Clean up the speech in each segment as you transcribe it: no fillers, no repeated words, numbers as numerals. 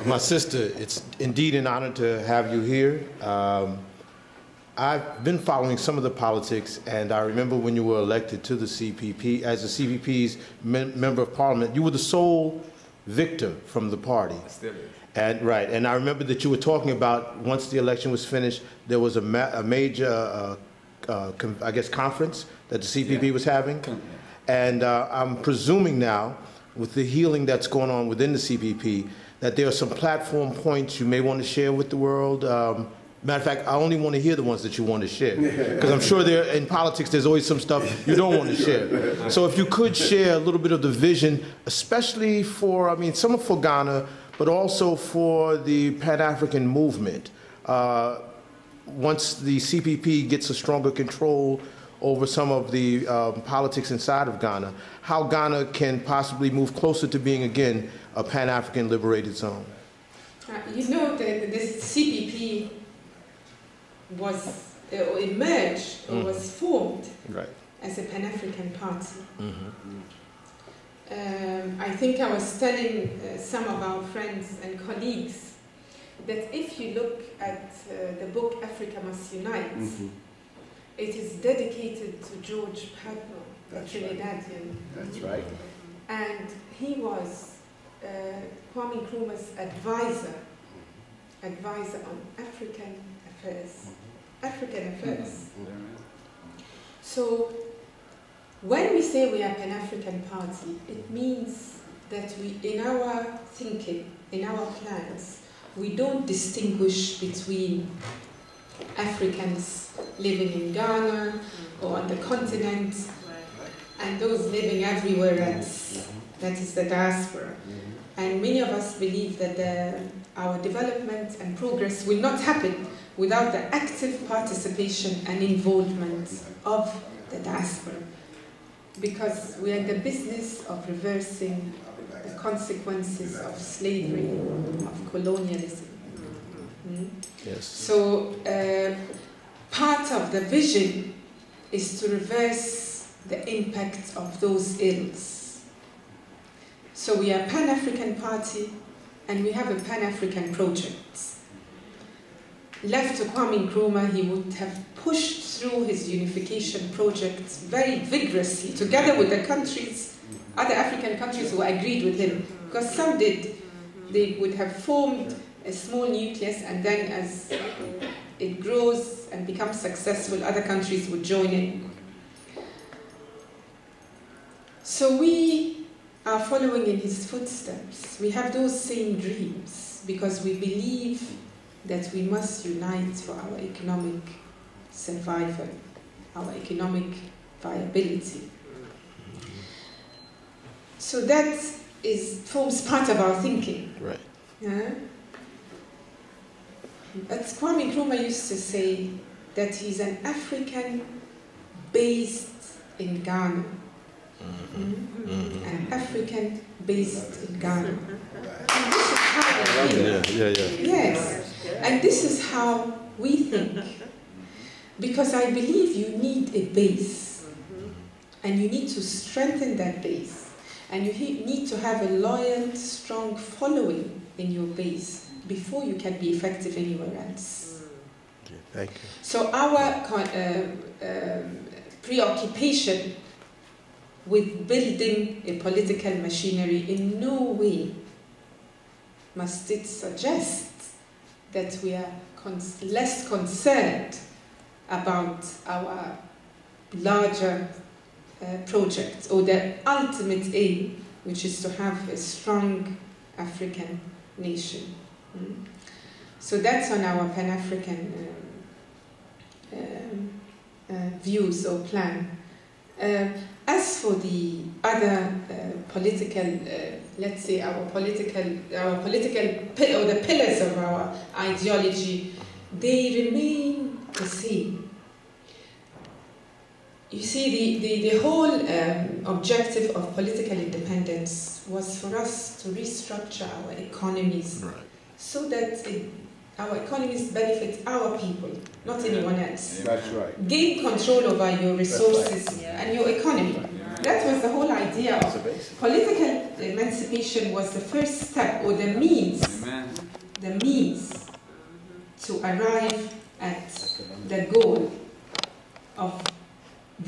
My sister, it's indeed an honor to have you here. I've been following some of the politics, and I remember when you were elected to the CPP, as the CPP's member of parliament, you were the sole victor from the party. Still is. And right, and I remember that you were talking about once the election was finished, there was a major, I guess, conference that the CPP was having. And I'm presuming now, with the healing that's going on within the CPP, that there are some platform points you may want to share with the world. Matter of fact, I only want to hear the ones that you want to share, because I'm sure in politics there's always some stuff you don't want to share. So if you could share a little bit of the vision, especially for, I mean, some for Ghana, but also for the Pan-African movement. Once the CPP gets a stronger control over some of the politics inside of Ghana, how Ghana can possibly move closer to being, again, a Pan-African liberated zone. You know, this CPP was emerged or was formed as a Pan-African party. I think I was telling some of our friends and colleagues that if you look at the book Africa Must Unite, it is dedicated to George Padmore, the Trinidadian. That's right. And he was Kwame Nkrumah's advisor on African affairs. So when we say we are Pan-African party, it means that we, in our thinking, in our plans, we don't distinguish between Africans living in Ghana or on the continent and those living everywhere else, that is the diaspora. And many of us believe that our development and progress will not happen without the active participation and involvement of the diaspora, because we are in the business of reversing the consequences of slavery, of colonialism. Yes. So part of the vision is to reverse the impact of those ills. So we are a Pan-African party, and we have a Pan-African project. Left to Kwame Nkrumah, he would have pushed through his unification project very vigorously, together with the countries, other African countries who agreed with him, because some did. They would have formed a small nucleus, and then as it grows and becomes successful, other countries would join in. So we are following in his footsteps. We have those same dreams, because we believe that we must unite for our economic survival, our economic viability. So that forms part of our thinking. Right. But Kwame Nkrumah used to say that he's an African based in Ghana. An African based in Ghana. And this is how we think. Yes. And this is how we think. Because I believe you need a base. And you need to strengthen that base. And you need to have a loyal, strong following in your base before you can be effective anywhere else. Okay, thank you. So our preoccupation with building a political machinery in no way must it suggest that we are less concerned about our larger project, or the ultimate aim, which is to have a strong African nation. So that's on our Pan-African views or plan. As for the other political, let's say our political or the pillars of our ideology, they remain the same. You see, the whole objective of political independence was for us to restructure our economies so that our economies benefit our people, not anyone else. That's right. Gain control over your resources and your economy. That was the whole idea of political emancipation was the first step, or the means to arrive at the goal of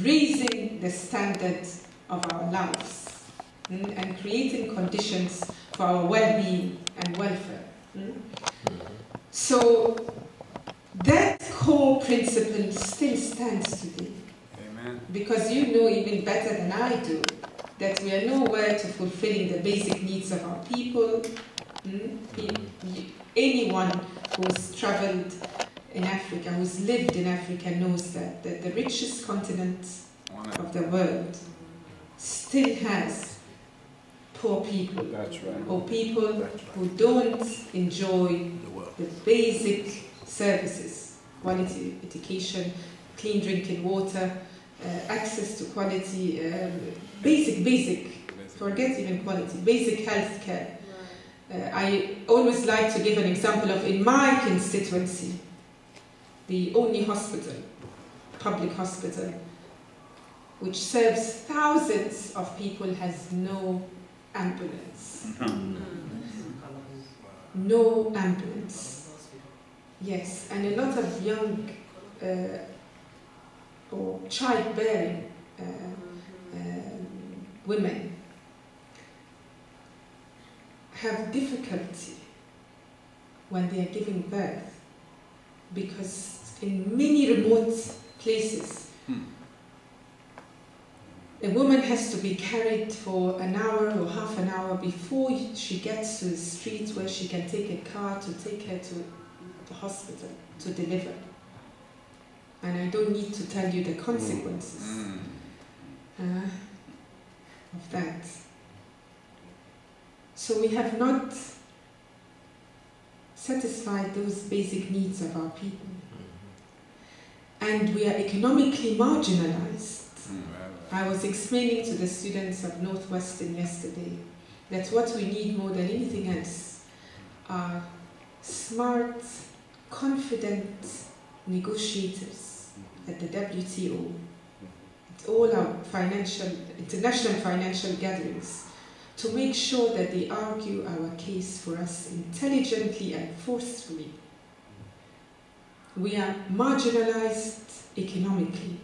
raising the standard of our lives and creating conditions for our well-being and welfare. So that core principle still stands today. Amen. Because you know even better than I do that we are nowhere to fulfilling the basic needs of our people. Anyone who's traveled in Africa, who's lived in Africa, knows that the richest continent of the world still has poor people. That's right. Or people who don't enjoy the basic services, quality education, clean drinking water, access to quality, basic, forget even quality, basic health care. I always like to give an example of, in my constituency, the only hospital, public hospital, which serves thousands of people, has no ambulance. No ambulance. Yes, and a lot of young or childbearing women have difficulty when they are giving birth, because in many remote places a woman has to be carried for an hour or half an hour before she gets to the street where she can take a car to take her to the hospital to deliver. And I don't need to tell you the consequences of that. So we have not satisfied those basic needs of our people. And we are economically marginalized. I was explaining to the students of Northwestern yesterday that what we need more than anything else are smart, confident negotiators at the WTO, at all our international financial gatherings, to make sure that they argue our case for us intelligently and forcefully. We are marginalized economically.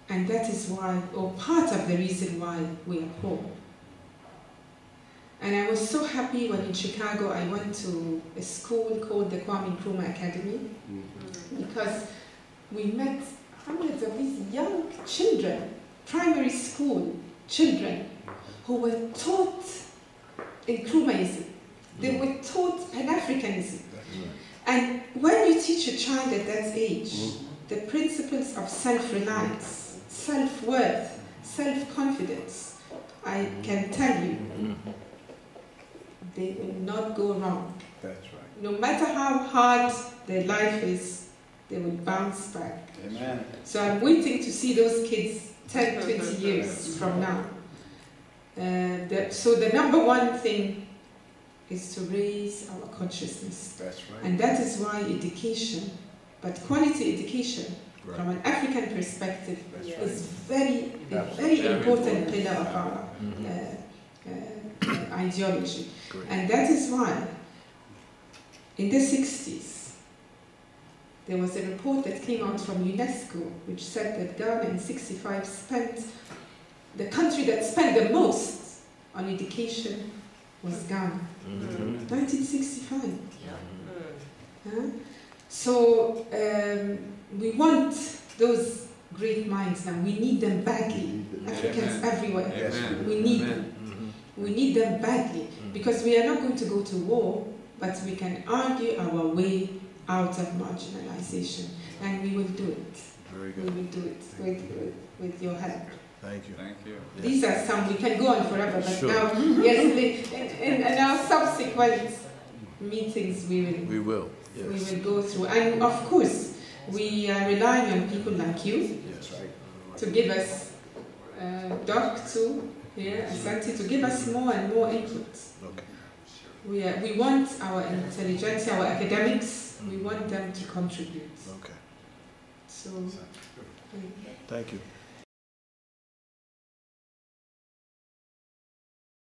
And that is why, or part of the reason why, we are poor. And I was so happy when in Chicago I went to a school called the Kwame Nkrumah Academy, because we met hundreds of these young children, primary school children, who were taught Nkrumahism. They were taught Pan-Africanism. And when you teach a child at that age the principles of self-reliance, self-worth, self-confidence, I can tell you, they will not go wrong. That's right. No matter how hard their life is, they will bounce back. Amen. So I'm waiting to see those kids 10, 20 years from now. So the number one thing is to raise our consciousness. That's right. And that is why education, but quality education, from an African perspective, is a very important pillar of our ideology. Great. And that is why, in the 60s, there was a report that came out from UNESCO, which said that Ghana in 65 spent, the country that spent the most on education was Ghana. 1965. So we want those great minds now. We need them badly. Africans everywhere. We need them. We need them badly, because we are not going to go to war, but we can argue our way out of marginalization, and we will do it. Very good. We will do it with your help. Thank you. Thank you. Yes. These are some, we can go on forever, but Sure. now, yes, in our subsequent meetings we will go through. And of course, we are relying on people like you to give us, Doc too, Asante, to give us more and more input. Okay. We want our intelligentsia, our academics, we want them to contribute. Okay. So, Thank you.